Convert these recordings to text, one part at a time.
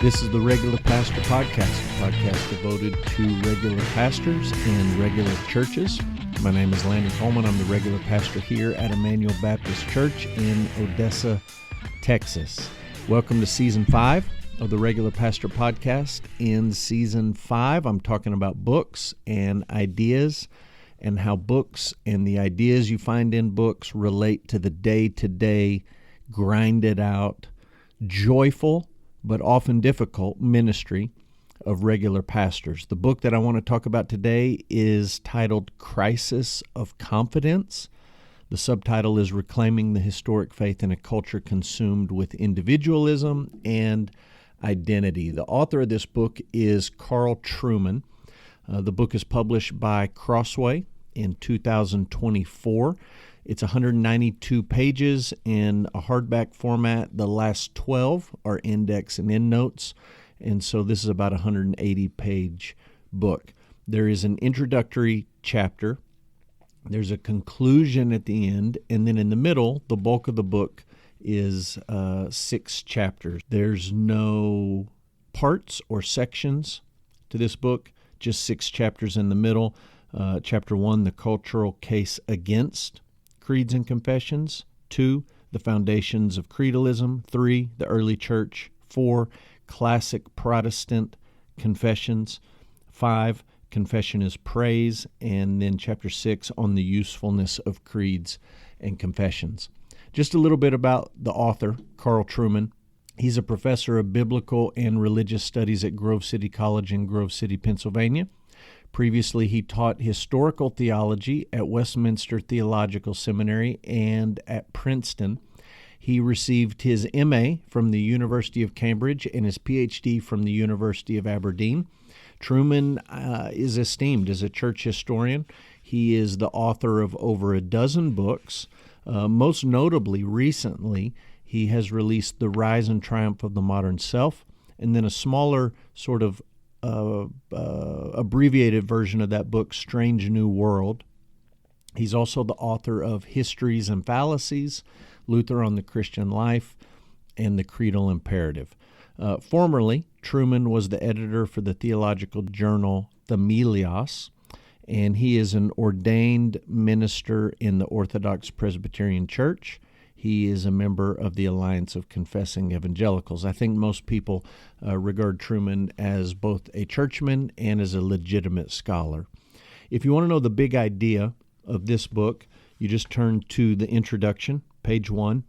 This is the Regular Pastor Podcast, a podcast devoted to regular pastors and regular churches. My name is Landon Coleman. I'm the regular pastor here at Emmanuel Baptist Church in Odessa, Texas. Welcome to Season 5 of the Regular Pastor Podcast. In Season 5, I'm talking about books and ideas and how books and the ideas you find in books relate to the day-to-day, grinded out, joyful, but often difficult ministry of regular pastors. The book that I want to talk about today is titled Crisis of Confidence. The subtitle is Reclaiming the Historic Faith in a Culture Consumed with Individualism and Identity. The author of this book is Carl Trueman. The book is published by Crossway in 2024. It's 192 pages in a hardback format. The last 12 are index and endnotes, and so this is about a 180-page book. There is an introductory chapter. There's a conclusion at the end, and then in the middle, the bulk of the book is 6 chapters. There's no parts or sections to this book, just 6 chapters in the middle. Chapter 1, The Cultural Case Against Creeds and Confessions. 2, The Foundations of Creedalism. 3, The Early Church. 4, Classic Protestant Confessions. 5, Confession is Praise. And then Chapter 6 on the usefulness of creeds and confessions. Just a little bit about the author, Carl Trueman. He's a professor of biblical and religious studies at Grove City College in Grove City, Pennsylvania. Previously, he taught historical theology at Westminster Theological Seminary and at Princeton. He received his M.A. from the University of Cambridge and his Ph.D. from the University of Aberdeen. Trueman is esteemed as a church historian. He is the author of over a dozen books. Most notably, recently, he has released The Rise and Triumph of the Modern Self, and then a smaller sort of abbreviated version of that book, Strange New World. He's also the author of Histories and Fallacies, Luther on the Christian Life, and The Creedal Imperative. Formerly, Trueman was the editor for the theological journal Themelios, and he is an ordained minister in the Orthodox Presbyterian Church. He is a member of the Alliance of Confessing Evangelicals. I think most people regard Trueman as both a churchman and as a legitimate scholar. If you want to know the big idea of this book, you just turn to the introduction, page 1.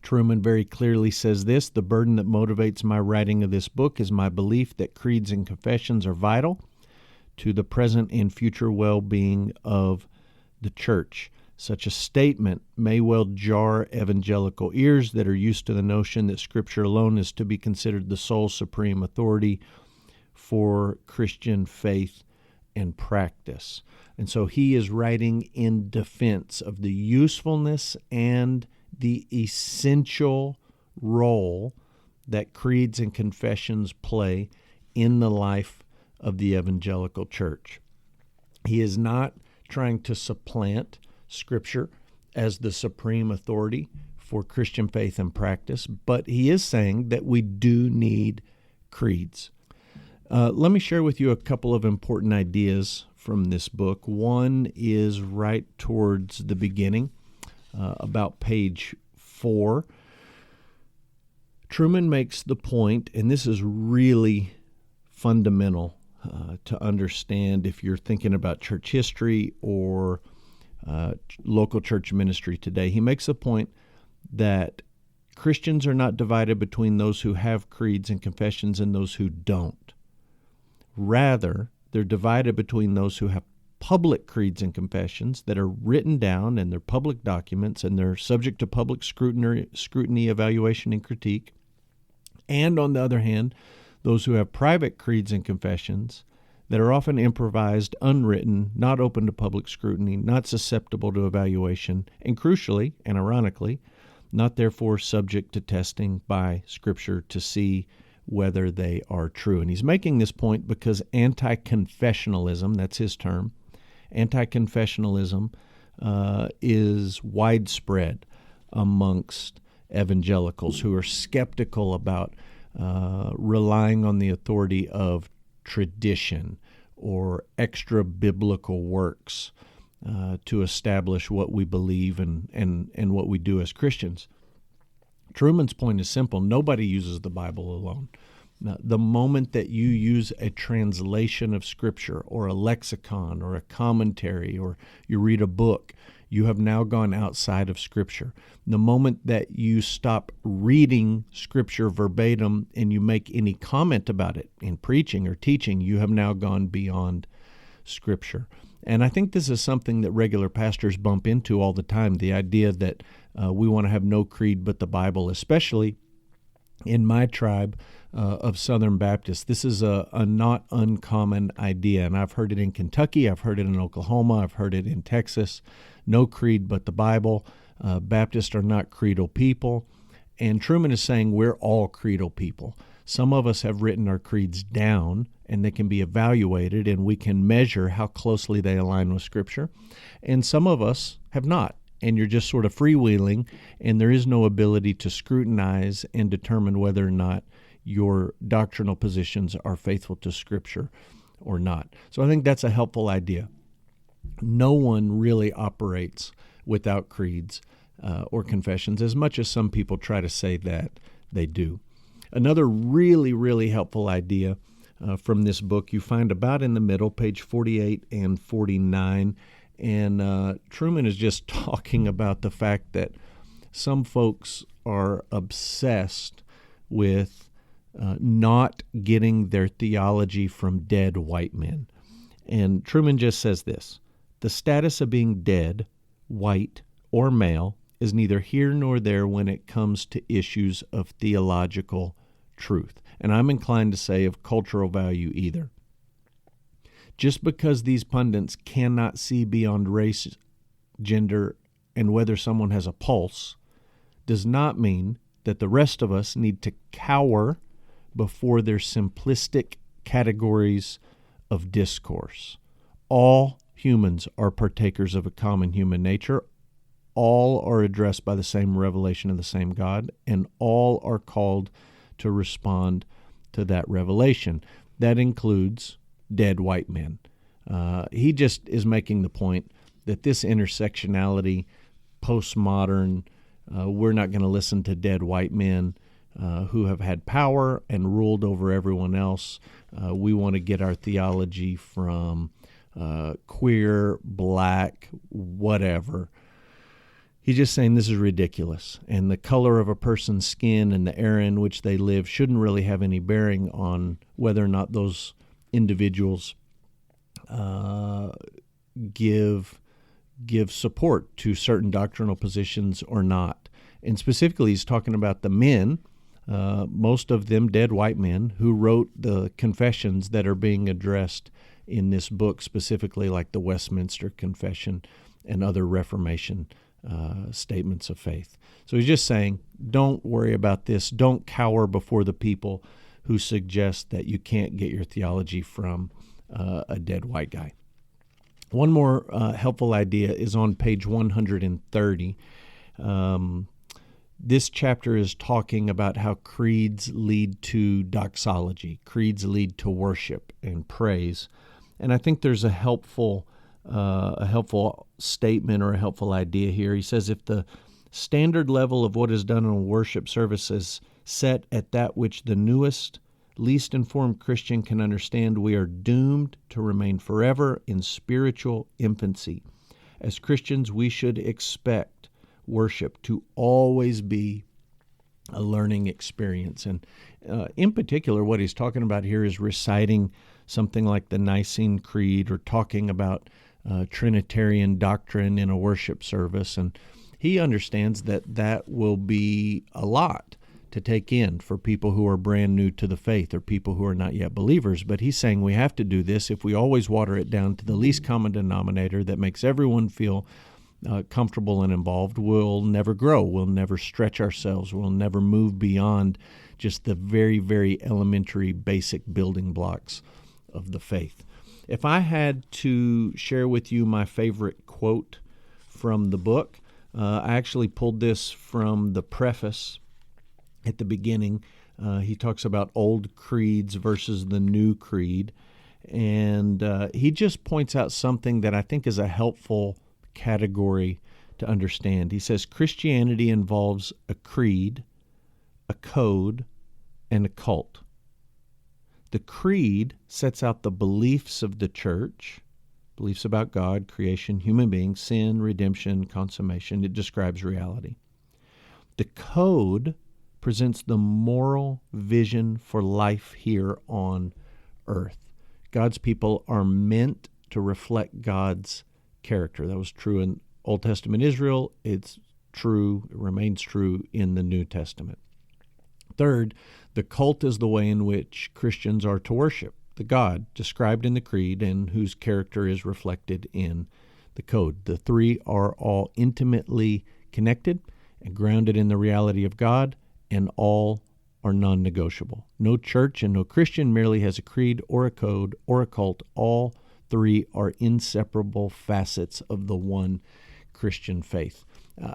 Trueman very clearly says this: "The burden that motivates my writing of this book is my belief that creeds and confessions are vital to the present and future well-being of the church. Such a statement may well jar evangelical ears that are used to the notion that Scripture alone is to be considered the sole supreme authority for Christian faith and practice." And so he is writing in defense of the usefulness and the essential role that creeds and confessions play in the life of the evangelical church. He is not trying to supplant Scripture as the supreme authority for Christian faith and practice, but he is saying that we do need creeds. Let me share with you a couple of important ideas from this book. One is right towards the beginning, about page 4. Trueman makes the point, and this is really fundamental to understand if you're thinking about church history or local church ministry today. He makes the point that Christians are not divided between those who have creeds and confessions and those who don't. Rather, they're divided between those who have public creeds and confessions that are written down and they're public documents and they're subject to public scrutiny, evaluation, and critique. And on the other hand, those who have private creeds and confessions that are often improvised, unwritten, not open to public scrutiny, not susceptible to evaluation, and crucially and ironically, not therefore subject to testing by Scripture to see whether they are true. And he's making this point because anti-confessionalism, that's his term, anti-confessionalism is widespread amongst evangelicals who are skeptical about relying on the authority of tradition or extra biblical works to establish what we believe and what we do as Christians. Trueman's point is simple. Nobody uses the Bible alone. Now, the moment that you use a translation of Scripture or a lexicon or a commentary or you read a book, you have now gone outside of Scripture. The moment that you stop reading Scripture verbatim and you make any comment about it in preaching or teaching, you have now gone beyond Scripture. And I think this is something that regular pastors bump into all the time, the idea that we want to have no creed but the Bible, especially in my tribe of Southern Baptists. This is a not uncommon idea, and I've heard it in Kentucky, I've heard it in Oklahoma, I've heard it in Texas. No creed but the Bible. Baptists are not creedal people. And Trueman is saying we're all creedal people. Some of us have written our creeds down, and they can be evaluated, and we can measure how closely they align with Scripture. And some of us have not, and you're just sort of freewheeling, and there is no ability to scrutinize and determine whether or not your doctrinal positions are faithful to Scripture or not. So I think that's a helpful idea. No one really operates without creeds or confessions, as much as some people try to say that they do. Another really, really helpful idea from this book you find about in the middle, page 48 and 49. And Trueman is just talking about the fact that some folks are obsessed with not getting their theology from dead white men. And Trueman just says this: the status of being dead, white, or male is neither here nor there when it comes to issues of theological truth. And I'm inclined to say of cultural value either. Just because these pundits cannot see beyond race, gender, and whether someone has a pulse, does not mean that the rest of us need to cower before their simplistic categories of discourse. All humans are partakers of a common human nature. All are addressed by the same revelation of the same God, and all are called to respond to that revelation. That includes dead white men. He just is making the point that this intersectionality, postmodern, we're not going to listen to dead white men who have had power and ruled over everyone else. We want to get our theology from queer, black, whatever. He's just saying this is ridiculous, and the color of a person's skin and the era in which they live shouldn't really have any bearing on whether or not those individuals give support to certain doctrinal positions or not. And specifically, he's talking about the men, most of them dead white men, who wrote the confessions that are being addressed in this book, specifically like the Westminster Confession and other Reformation statements of faith. So he's just saying, don't worry about this. Don't cower before the people who suggest that you can't get your theology from a dead white guy. One more helpful idea is on page 130. This chapter is talking about how creeds lead to doxology. Creeds lead to worship and praise. And I think there's a helpful statement or a helpful idea here. He says, if the standard level of what is done in a worship service is set at that which the newest, least informed Christian can understand, we are doomed to remain forever in spiritual infancy. As Christians, we should expect worship to always be a learning experience. And in particular, what he's talking about here is reciting something like the Nicene Creed or talking about Trinitarian doctrine in a worship service. And he understands that that will be a lot to take in for people who are brand new to the faith or people who are not yet believers. But he's saying we have to do this if we always water it down to the least common denominator that makes everyone feel comfortable and involved. We'll never grow. We'll never stretch ourselves. We'll never move beyond just the very, very elementary basic building blocks of the faith. If I had to share with you my favorite quote from the book, I actually pulled this from the preface at the beginning. He talks about old creeds versus the new creed. And he just points out something that I think is a helpful category to understand. He says Christianity involves a creed, a code, and a cult. The creed sets out the beliefs of the church, beliefs about God, creation, human beings, sin, redemption, consummation. It describes reality. The code presents the moral vision for life here on earth. God's people are meant to reflect God's character. That was true in Old Testament Israel. It's true, it remains true in the New Testament. Third, the cult is the way in which Christians are to worship the God described in the creed and whose character is reflected in the code. The three are all intimately connected and grounded in the reality of God, and all are non-negotiable. No church and no Christian merely has a creed or a code or a cult. All three are inseparable facets of the one Christian faith.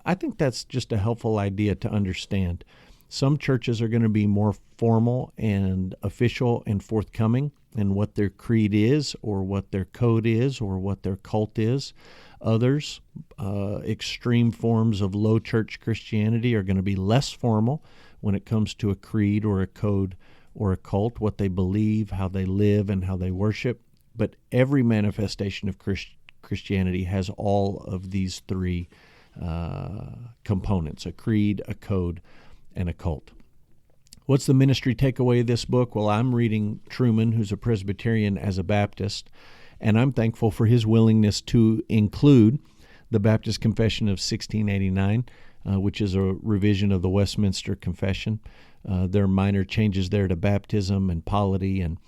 I think that's just a helpful idea to understand. Some churches are going to be more formal and official and forthcoming in what their creed is or what their code is or what their cult is. Others, extreme forms of low church Christianity, are going to be less formal when it comes to a creed or a code or a cult, what they believe, how they live, and how they worship. But every manifestation of Christianity has all of these three components: a creed, a code, and a cult. What's the ministry takeaway of this book? Well, I'm reading Trueman, who's a Presbyterian, as a Baptist, and I'm thankful for his willingness to include the Baptist Confession of 1689, which is a revision of the Westminster Confession. There are minor changes there to baptism and polity, and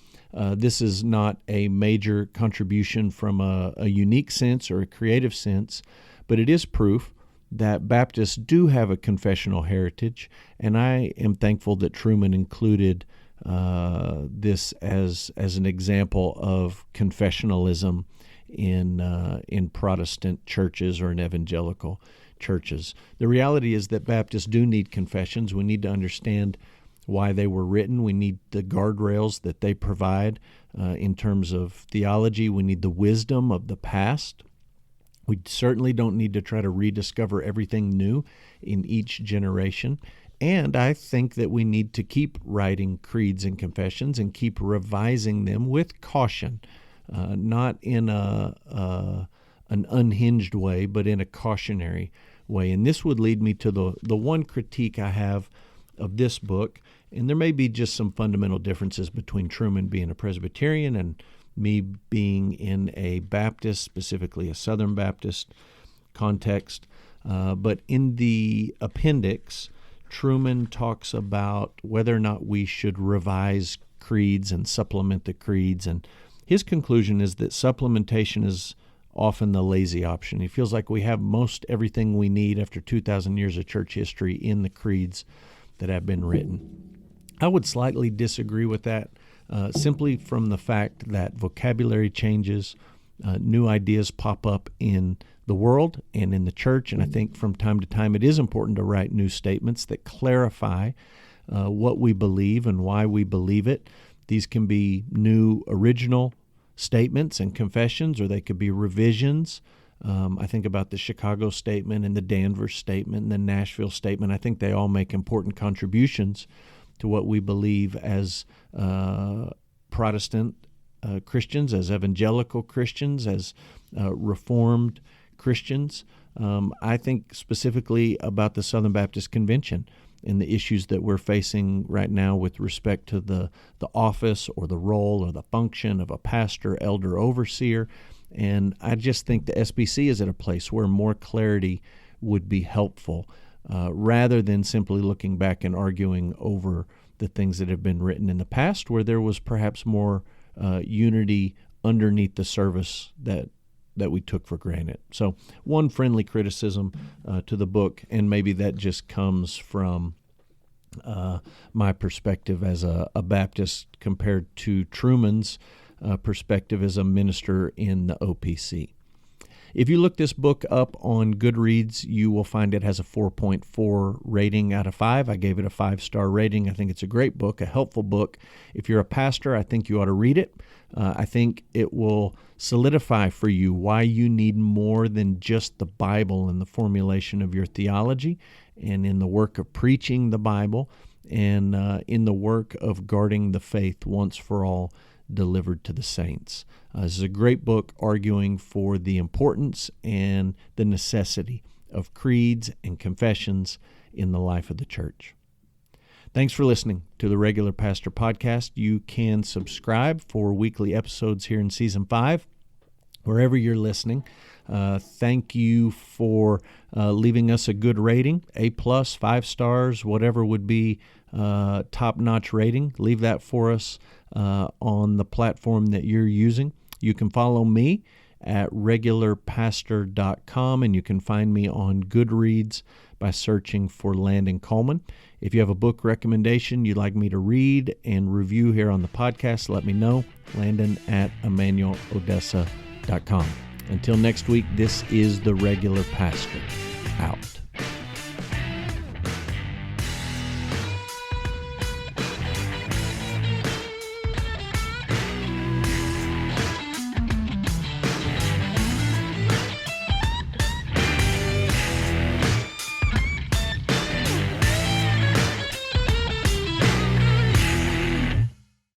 this is not a major contribution from a unique sense or a creative sense, but it is proof that Baptists do have a confessional heritage, and I am thankful that Trueman included this as an example of confessionalism in Protestant churches or in evangelical churches. The reality is that Baptists do need confessions. We need to understand why they were written. We need the guardrails that they provide in terms of theology. We need the wisdom of the past. We certainly don't need to try to rediscover everything new in each generation. And I think that we need to keep writing creeds and confessions and keep revising them with caution, not in an unhinged way, but in a cautionary way. And this would lead me to the one critique I have of this book, and there may be just some fundamental differences between Trueman being a Presbyterian and me being in a Baptist, specifically a Southern Baptist context. But in the appendix, Trueman talks about whether or not we should revise creeds and supplement the creeds. And his conclusion is that supplementation is often the lazy option. He feels like we have most everything we need after 2,000 years of church history in the creeds that have been written. I would slightly disagree with that. Simply from the fact that vocabulary changes, new ideas pop up in the world and in the church, and I think from time to time it is important to write new statements that clarify what we believe and why we believe it. These can be new original statements and confessions, or they could be revisions. I think about the Chicago statement and the Danvers statement and the Nashville statement. I think they all make important contributions to what we believe as Protestant Christians, as evangelical Christians, as Reformed Christians. I think specifically about the Southern Baptist Convention and the issues that we're facing right now with respect to the office or the role or the function of a pastor, elder, overseer. And I just think the SBC is at a place where more clarity would be helpful, rather than simply looking back and arguing over the things that have been written in the past, where there was perhaps more unity underneath the service that we took for granted. So one friendly criticism to the book, and maybe that just comes from my perspective as a Baptist compared to Trueman's perspective as a minister in the OPC. If you look this book up on Goodreads, you will find it has a 4.4 rating out of 5. I gave it a 5-star rating. I think it's a great book, a helpful book. If you're a pastor, I think you ought to read it. I think it will solidify for you why you need more than just the Bible in the formulation of your theology and in the work of preaching the Bible and in the work of guarding the faith once for all delivered to the saints. This is a great book arguing for the importance and the necessity of creeds and confessions in the life of the church. Thanks for listening to the Regular Pastor Podcast. You can subscribe for weekly episodes here in Season 5, wherever you're listening. Thank you for leaving us a good rating, A+, 5 stars, whatever would be top-notch rating. Leave that for us on the platform that you're using. You can follow me at regularpastor.com, and you can find me on Goodreads by searching for Landon Coleman. If you have a book recommendation you'd like me to read and review here on the podcast, let me know. Landon at emmanuelodessa.com. Until next week, this is the Regular Pastor, out.